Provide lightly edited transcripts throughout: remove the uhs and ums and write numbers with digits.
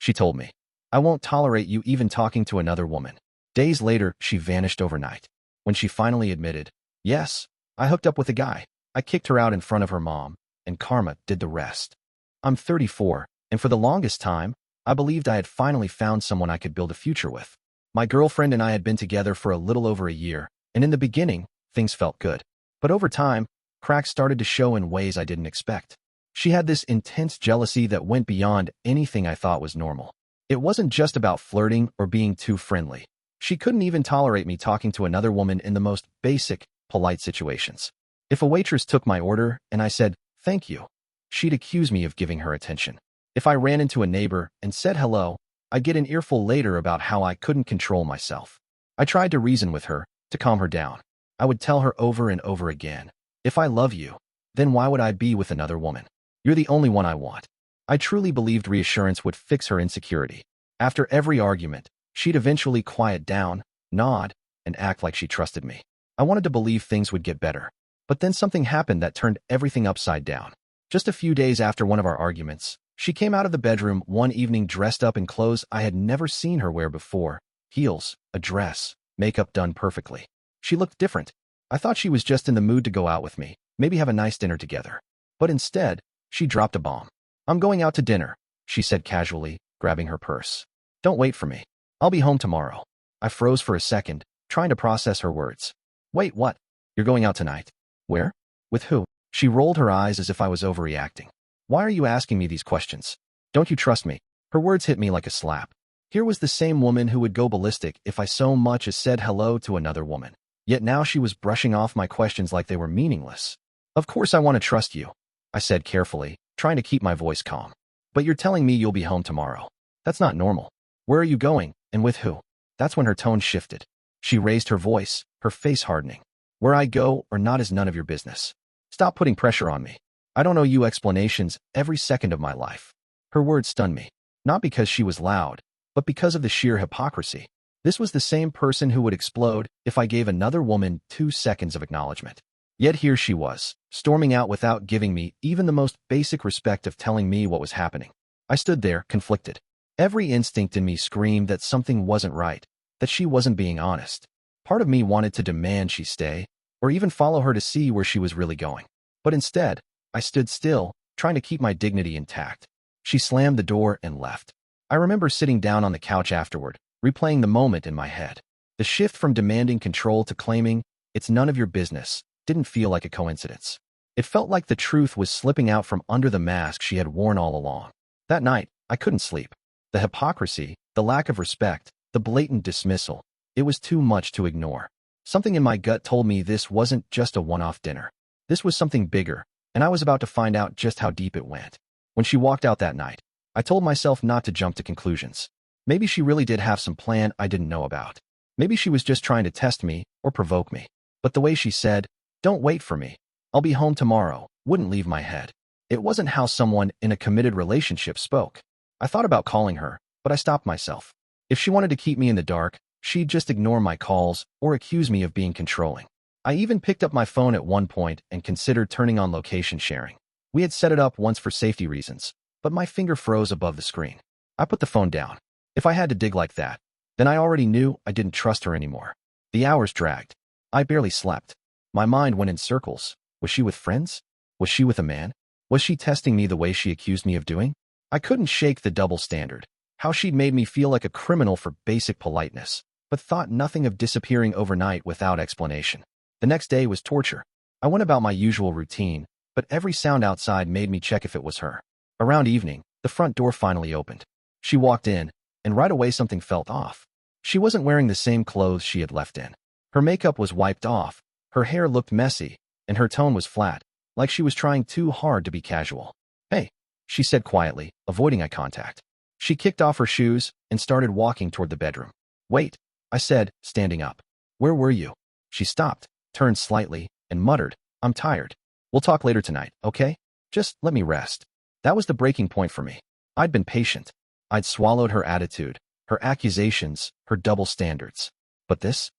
she told me. I won't tolerate you even talking to another woman. Days later, she vanished overnight. When she finally admitted, yes, I hooked up with a guy, I kicked her out in front of her mom, and karma did the rest. I'm 34, and for the longest time, I believed I had finally found someone I could build a future with. My girlfriend and I had been together for a little over a year, and in the beginning, things felt good. But over time, cracks started to show in ways I didn't expect. She had this intense jealousy that went beyond anything I thought was normal. It wasn't just about flirting or being too friendly. She couldn't even tolerate me talking to another woman in the most basic, polite situations. If a waitress took my order and I said, thank you, she'd accuse me of giving her attention. If I ran into a neighbor and said hello, I'd get an earful later about how I couldn't control myself. I tried to reason with her, to calm her down. I would tell her over and over again, if I love you, then why would I be with another woman? You're the only one I want. I truly believed reassurance would fix her insecurity. After every argument, she'd eventually quiet down, nod, and act like she trusted me. I wanted to believe things would get better. But then something happened that turned everything upside down. Just a few days after one of our arguments, she came out of the bedroom one evening dressed up in clothes I had never seen her wear before. Heels, a dress, makeup done perfectly. She looked different. I thought she was just in the mood to go out with me, maybe have a nice dinner together. But instead, she dropped a bomb. I'm going out to dinner, she said casually, grabbing her purse. Don't wait for me. I'll be home tomorrow. I froze for a second, trying to process her words. Wait, what? You're going out tonight? Where? With who? She rolled her eyes as if I was overreacting. Why are you asking me these questions? Don't you trust me? Her words hit me like a slap. Here was the same woman who would go ballistic if I so much as said hello to another woman. Yet now she was brushing off my questions like they were meaningless. Of course I want to trust you, I said carefully, trying to keep my voice calm. But you're telling me you'll be home tomorrow. That's not normal. Where are you going, and with who? That's when her tone shifted. She raised her voice, her face hardening. Where I go or not is none of your business. Stop putting pressure on me. I don't owe you explanations every second of my life. Her words stunned me, not because she was loud, but because of the sheer hypocrisy. This was the same person who would explode if I gave another woman 2 seconds of acknowledgement. Yet here she was, storming out without giving me even the most basic respect of telling me what was happening. I stood there, conflicted. Every instinct in me screamed that something wasn't right, that she wasn't being honest. Part of me wanted to demand she stay, or even follow her to see where she was really going. But instead, I stood still, trying to keep my dignity intact. She slammed the door and left. I remember sitting down on the couch afterward, replaying the moment in my head. The shift from demanding control to claiming, it's none of your business, didn't feel like a coincidence. It felt like the truth was slipping out from under the mask she had worn all along. That night, I couldn't sleep. The hypocrisy, the lack of respect, the blatant dismissal, it was too much to ignore. Something in my gut told me this wasn't just a one-off dinner. This was something bigger, and I was about to find out just how deep it went. When she walked out that night, I told myself not to jump to conclusions. Maybe she really did have some plan I didn't know about. Maybe she was just trying to test me or provoke me. But the way she said, don't wait for me, I'll be home tomorrow, wouldn't leave my head. It wasn't how someone in a committed relationship spoke. I thought about calling her, but I stopped myself. If she wanted to keep me in the dark, she'd just ignore my calls or accuse me of being controlling. I even picked up my phone at one point and considered turning on location sharing. We had set it up once for safety reasons, but my finger froze above the screen. I put the phone down. If I had to dig like that, then I already knew I didn't trust her anymore. The hours dragged. I barely slept. My mind went in circles. Was she with friends? Was she with a man? Was she testing me the way she accused me of doing? I couldn't shake the double standard. How she'd made me feel like a criminal for basic politeness, but thought nothing of disappearing overnight without explanation. The next day was torture. I went about my usual routine, but every sound outside made me check if it was her. Around evening, the front door finally opened. She walked in, and right away something felt off. She wasn't wearing the same clothes she had left in. Her makeup was wiped off, her hair looked messy, and her tone was flat, like she was trying too hard to be casual. Hey, she said quietly, avoiding eye contact. She kicked off her shoes and started walking toward the bedroom. Wait, I said, standing up. Where were you? She stopped, turned slightly, and muttered, I'm tired. We'll talk later tonight, okay? Just let me rest. That was the breaking point for me. I'd been patient. I'd swallowed her attitude, her accusations, her double standards. But this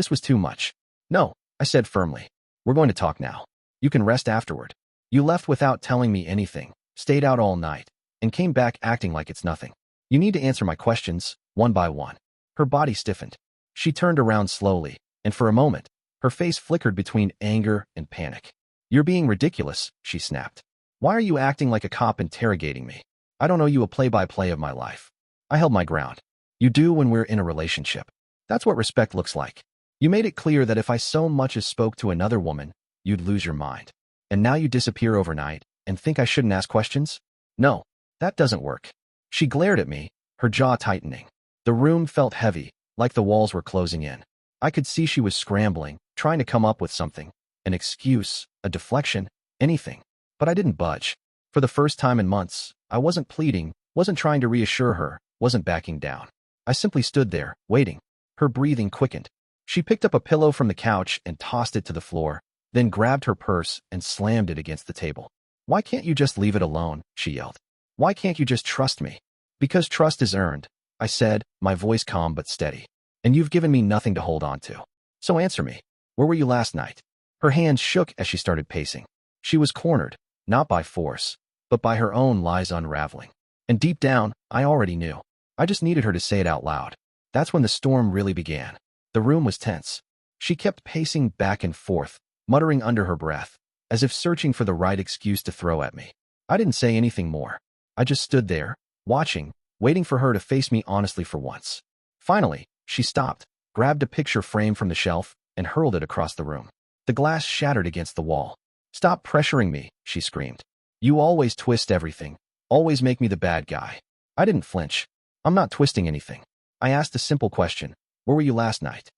was too much. No, I said firmly. We're going to talk now. You can rest afterward. You left without telling me anything, stayed out all night, and came back acting like it's nothing. You need to answer my questions, one by one. Her body stiffened. She turned around slowly, and for a moment, her face flickered between anger and panic. You're being ridiculous, she snapped. Why are you acting like a cop interrogating me? I don't owe you a play-by-play of my life. I held my ground. You do when we're in a relationship. That's what respect looks like. You made it clear that if I so much as spoke to another woman, you'd lose your mind. And now you disappear overnight and think I shouldn't ask questions? No, that doesn't work. She glared at me, her jaw tightening. The room felt heavy, like the walls were closing in. I could see she was scrambling, trying to come up with something, an excuse, a deflection, anything. But I didn't budge. For the first time in months, I wasn't pleading, wasn't trying to reassure her, wasn't backing down. I simply stood there, waiting. Her breathing quickened. She picked up a pillow from the couch and tossed it to the floor, then grabbed her purse and slammed it against the table. Why can't you just leave it alone? She yelled. Why can't you just trust me? Because trust is earned, I said, my voice calm but steady. And you've given me nothing to hold on to. So answer me. Where were you last night? Her hands shook as she started pacing. She was cornered, not by force, but by her own lies unraveling. And deep down, I already knew. I just needed her to say it out loud. That's when the storm really began. The room was tense. She kept pacing back and forth, muttering under her breath, as if searching for the right excuse to throw at me. I didn't say anything more. I just stood there, watching, waiting for her to face me honestly for once. Finally, she stopped, grabbed a picture frame from the shelf, and hurled it across the room. The glass shattered against the wall. Stop pressuring me, she screamed. You always twist everything, always make me the bad guy. I didn't flinch. I'm not twisting anything. I asked a simple question. Where were you last night?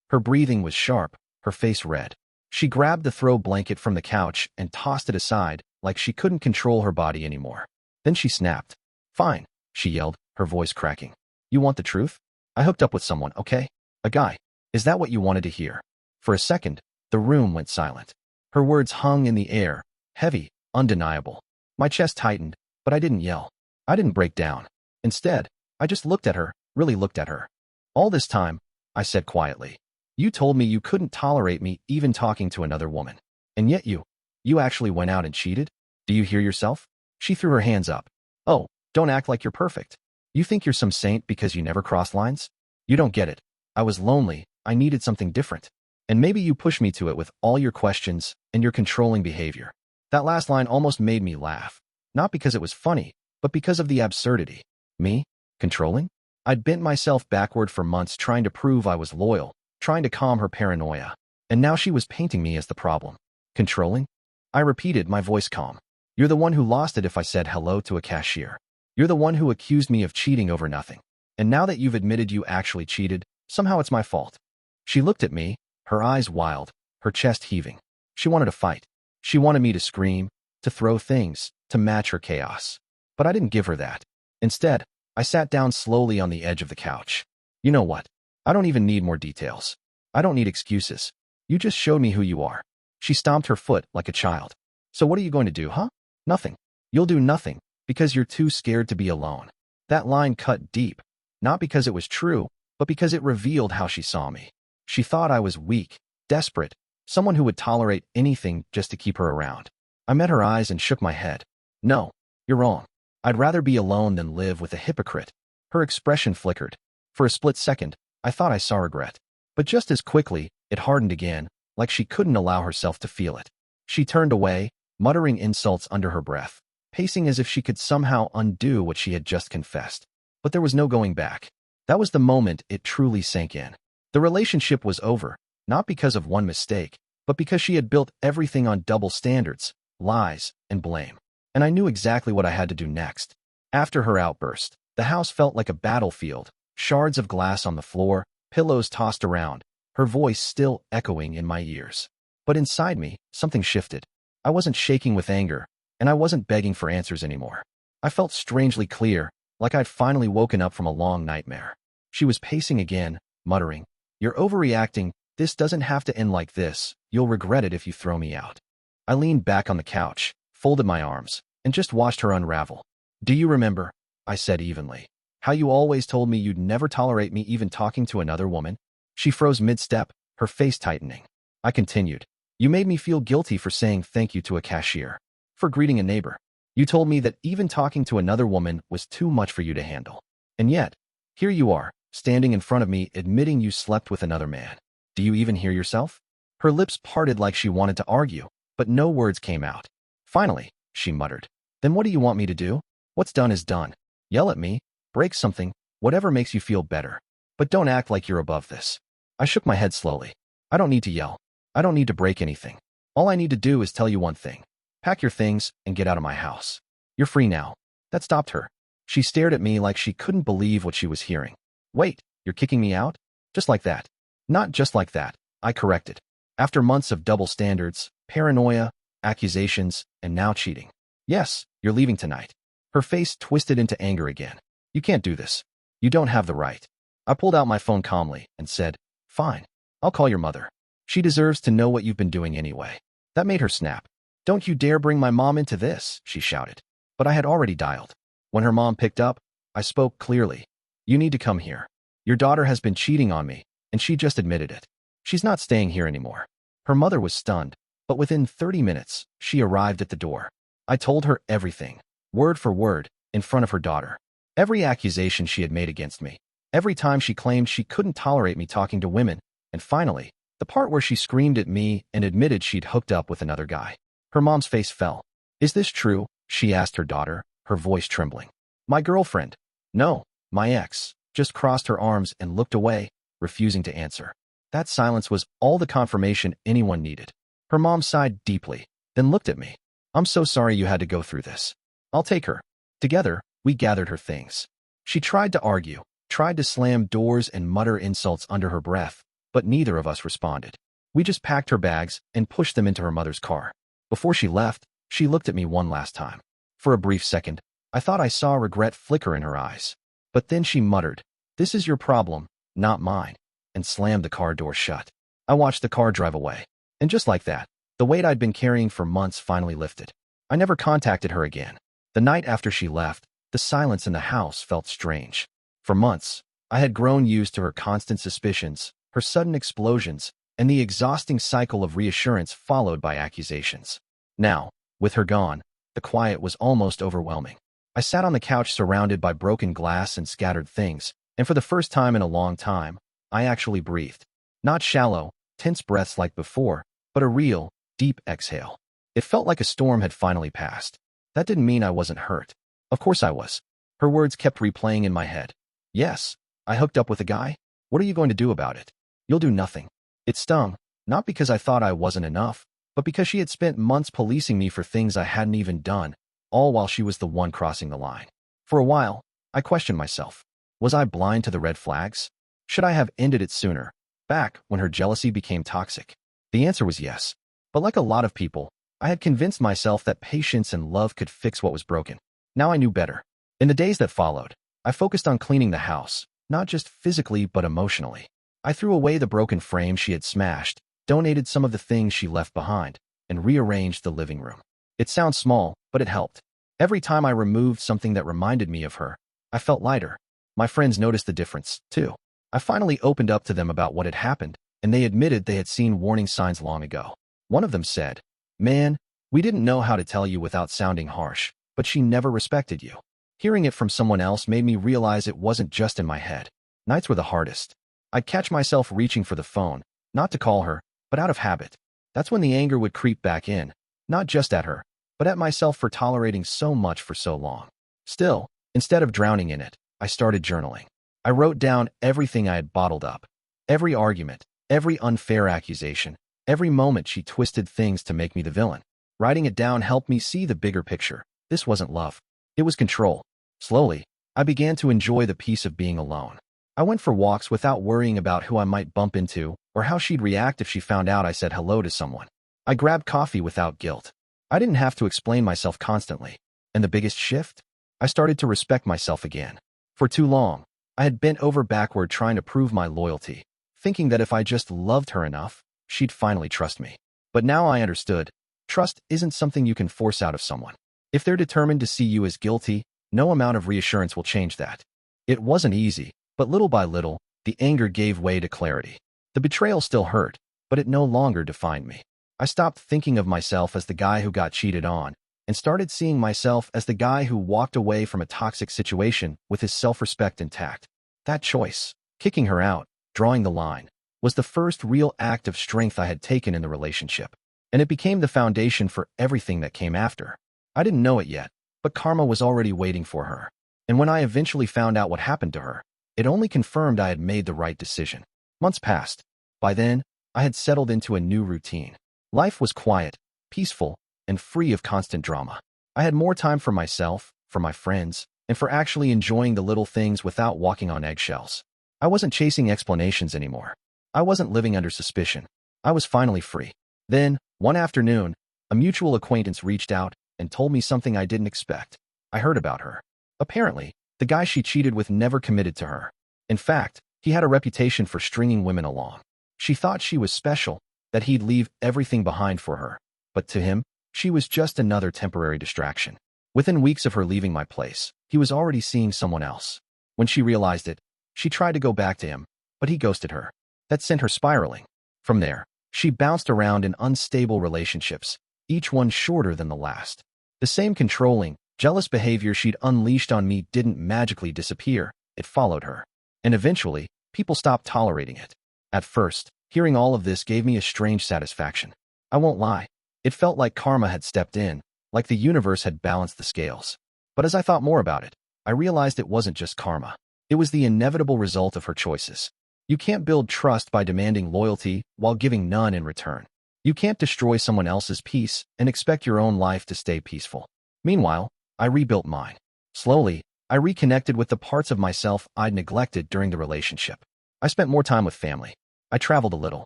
Her breathing was sharp, her face red. She grabbed the throw blanket from the couch and tossed it aside like she couldn't control her body anymore. Then she snapped. Fine, she yelled, her voice cracking. You want the truth? I hooked up with someone, okay? A guy. Is that what you wanted to hear? For a second, the room went silent. Her words hung in the air, heavy, undeniable. My chest tightened, but I didn't yell. I didn't break down. Instead, I just looked at her, really looked at her. All this time, I said quietly, you told me you couldn't tolerate me even talking to another woman. And yet you actually went out and cheated? Do you hear yourself? She threw her hands up. Oh, don't act like you're perfect. You think you're some saint because you never cross lines? You don't get it. I was lonely, I needed something different. And maybe you pushed me to it with all your questions and your controlling behavior. That last line almost made me laugh. Not because it was funny, but because of the absurdity. Me? Controlling? I'd bent myself backward for months trying to prove I was loyal, trying to calm her paranoia. And now she was painting me as the problem. Controlling? I repeated, my voice calm. You're the one who lost it if I said hello to a cashier. You're the one who accused me of cheating over nothing. And now that you've admitted you actually cheated, somehow it's my fault. She looked at me, her eyes wild, her chest heaving. She wanted to fight. She wanted me to scream, to throw things, to match her chaos. But I didn't give her that. Instead, I sat down slowly on the edge of the couch. You know what? I don't even need more details. I don't need excuses. You just showed me who you are. She stomped her foot like a child. So what are you going to do, huh? Nothing. You'll do nothing, because you're too scared to be alone. That line cut deep, not because it was true, but because it revealed how she saw me. She thought I was weak, desperate, someone who would tolerate anything just to keep her around. I met her eyes and shook my head. No, you're wrong. I'd rather be alone than live with a hypocrite. Her expression flickered. For a split second, I thought I saw regret. But just as quickly, it hardened again, like she couldn't allow herself to feel it. She turned away, muttering insults under her breath, pacing as if she could somehow undo what she had just confessed. But there was no going back. That was the moment it truly sank in. The relationship was over, not because of one mistake, but because she had built everything on double standards, lies, and blame. And I knew exactly what I had to do next. After her outburst, the house felt like a battlefield, shards of glass on the floor, pillows tossed around, her voice still echoing in my ears. But inside me, something shifted. I wasn't shaking with anger, and I wasn't begging for answers anymore. I felt strangely clear, like I'd finally woken up from a long nightmare. She was pacing again, muttering, "You're overreacting. This doesn't have to end like this. You'll regret it if you throw me out." I leaned back on the couch, folded my arms, and just watched her unravel. "Do you remember," I said evenly, "how you always told me you'd never tolerate me even talking to another woman?" She froze mid-step, her face tightening. I continued, "You made me feel guilty for saying thank you to a cashier, for greeting a neighbor. You told me that even talking to another woman was too much for you to handle. And yet, here you are, standing in front of me admitting you slept with another man. Do you even hear yourself? Her lips parted like she wanted to argue, but no words came out. Finally, she muttered. Then what do you want me to do? What's done is done. Yell at me, break something, whatever makes you feel better. But don't act like you're above this. I shook my head slowly. I don't need to yell. I don't need to break anything. All I need to do is tell you one thing. Pack your things and get out of my house. You're free now. That stopped her. She stared at me like she couldn't believe what she was hearing. Wait, you're kicking me out? Just like that. Not just like that, I corrected. After months of double standards, paranoia, accusations, and now cheating. Yes, you're leaving tonight. Her face twisted into anger again. You can't do this. You don't have the right. I pulled out my phone calmly and said, fine, I'll call your mother. She deserves to know what you've been doing anyway. That made her snap. Don't you dare bring my mom into this, she shouted. But I had already dialed. When her mom picked up, I spoke clearly. You need to come here. Your daughter has been cheating on me, and she just admitted it. She's not staying here anymore. Her mother was stunned, but within 30 minutes, she arrived at the door. I told her everything, word for word, in front of her daughter. Every accusation she had made against me. Every time she claimed she couldn't tolerate me talking to women, and finally, the part where she screamed at me and admitted she'd hooked up with another guy. Her mom's face fell. Is this true? She asked her daughter, her voice trembling. My girlfriend. No, my ex, just crossed her arms and looked away, refusing to answer. That silence was all the confirmation anyone needed. Her mom sighed deeply, then looked at me. I'm so sorry you had to go through this. I'll take her. Together, we gathered her things. She tried to argue, tried to slam doors and mutter insults under her breath, but neither of us responded. We just packed her bags and pushed them into her mother's car. Before she left, she looked at me one last time. For a brief second, I thought I saw regret flicker in her eyes. But then she muttered, "This is your problem, not mine," and slammed the car door shut. I watched the car drive away. And just like that, the weight I'd been carrying for months finally lifted. I never contacted her again. The night after she left, the silence in the house felt strange. For months, I had grown used to her constant suspicions, her sudden explosions, and the exhausting cycle of reassurance followed by accusations. Now, with her gone, the quiet was almost overwhelming. I sat on the couch surrounded by broken glass and scattered things, and for the first time in a long time, I actually breathed. Not shallow, tense breaths like before, but a real, deep exhale. It felt like a storm had finally passed. That didn't mean I wasn't hurt. Of course I was. Her words kept replaying in my head. Yes, I hooked up with a guy. What are you going to do about it? You'll do nothing. It stung, not because I thought I wasn't enough, but because she had spent months policing me for things I hadn't even done, all while she was the one crossing the line. For a while, I questioned myself. Was I blind to the red flags? Should I have ended it sooner, back when her jealousy became toxic? The answer was yes. But like a lot of people, I had convinced myself that patience and love could fix what was broken. Now I knew better. In the days that followed, I focused on cleaning the house, not just physically but emotionally. I threw away the broken frame she had smashed, donated some of the things she left behind, and rearranged the living room. It sounds small, but it helped. Every time I removed something that reminded me of her, I felt lighter. My friends noticed the difference, too. I finally opened up to them about what had happened, and they admitted they had seen warning signs long ago. One of them said, "Man, we didn't know how to tell you without sounding harsh, but she never respected you." Hearing it from someone else made me realize it wasn't just in my head. Nights were the hardest. I'd catch myself reaching for the phone, not to call her, but out of habit. That's when the anger would creep back in, not just at her, but at myself for tolerating so much for so long. Still, instead of drowning in it, I started journaling. I wrote down everything I had bottled up. Every argument, every unfair accusation, every moment she twisted things to make me the villain. Writing it down helped me see the bigger picture. This wasn't love. It was control. Slowly, I began to enjoy the peace of being alone. I went for walks without worrying about who I might bump into or how she'd react if she found out I said hello to someone. I grabbed coffee without guilt. I didn't have to explain myself constantly. And the biggest shift? I started to respect myself again. For too long, I had bent over backward trying to prove my loyalty, thinking that if I just loved her enough, she'd finally trust me. But now I understood, trust isn't something you can force out of someone. If they're determined to see you as guilty, no amount of reassurance will change that. It wasn't easy, but little by little, the anger gave way to clarity. The betrayal still hurt, but it no longer defined me. I stopped thinking of myself as the guy who got cheated on, and started seeing myself as the guy who walked away from a toxic situation with his self-respect intact. That choice, kicking her out, drawing the line, was the first real act of strength I had taken in the relationship, and it became the foundation for everything that came after. I didn't know it yet, but karma was already waiting for her, and when I eventually found out what happened to her, it only confirmed I had made the right decision. Months passed. By then, I had settled into a new routine. Life was quiet, peaceful, and free of constant drama. I had more time for myself, for my friends, and for actually enjoying the little things without walking on eggshells. I wasn't chasing explanations anymore. I wasn't living under suspicion. I was finally free. Then, one afternoon, a mutual acquaintance reached out and told me something I didn't expect. I heard about her. Apparently, the guy she cheated with never committed to her. In fact, he had a reputation for stringing women along. She thought she was special, that he'd leave everything behind for her. But to him, she was just another temporary distraction. Within weeks of her leaving my place, he was already seeing someone else. When she realized it, she tried to go back to him, but he ghosted her. That sent her spiraling. From there, she bounced around in unstable relationships, each one shorter than the last. The same controlling, jealous behavior she'd unleashed on me didn't magically disappear, it followed her. And eventually, people stopped tolerating it. At first, hearing all of this gave me a strange satisfaction. I won't lie. It felt like karma had stepped in, like the universe had balanced the scales. But as I thought more about it, I realized it wasn't just karma. It was the inevitable result of her choices. You can't build trust by demanding loyalty while giving none in return. You can't destroy someone else's peace and expect your own life to stay peaceful. Meanwhile, I rebuilt mine. Slowly, I reconnected with the parts of myself I'd neglected during the relationship. I spent more time with family. I traveled a little.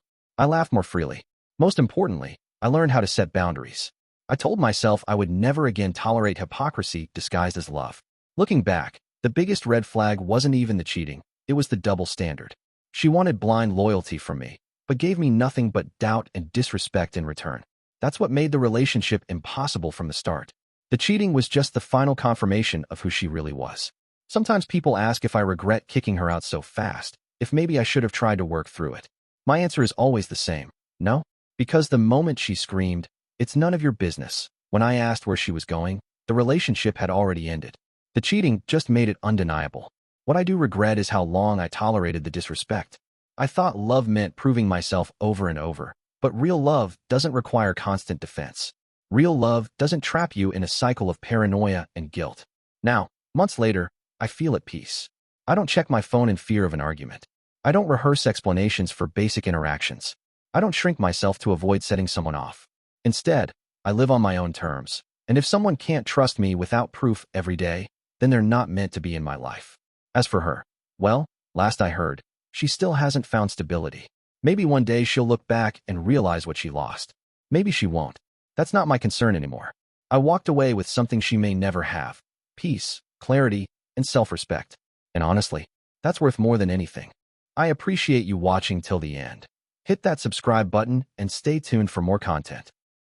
I laughed more freely. Most importantly, I learned how to set boundaries. I told myself I would never again tolerate hypocrisy disguised as love. Looking back, the biggest red flag wasn't even the cheating, it was the double standard. She wanted blind loyalty from me, but gave me nothing but doubt and disrespect in return. That's what made the relationship impossible from the start. The cheating was just the final confirmation of who she really was. Sometimes people ask if I regret kicking her out so fast, if maybe I should have tried to work through it. My answer is always the same. No, because the moment she screamed, "It's none of your business," when I asked where she was going, the relationship had already ended. The cheating just made it undeniable. What I do regret is how long I tolerated the disrespect. I thought love meant proving myself over and over, but real love doesn't require constant defense. Real love doesn't trap you in a cycle of paranoia and guilt. Now, months later, I feel at peace. I don't check my phone in fear of an argument. I don't rehearse explanations for basic interactions. I don't shrink myself to avoid setting someone off. Instead, I live on my own terms. And if someone can't trust me without proof every day, then they're not meant to be in my life. As for her, well, last I heard, she still hasn't found stability. Maybe one day she'll look back and realize what she lost. Maybe she won't. That's not my concern anymore. I walked away with something she may never have: peace, clarity, and self-respect. And honestly, that's worth more than anything. I appreciate you watching till the end. Hit that subscribe button and stay tuned for more content.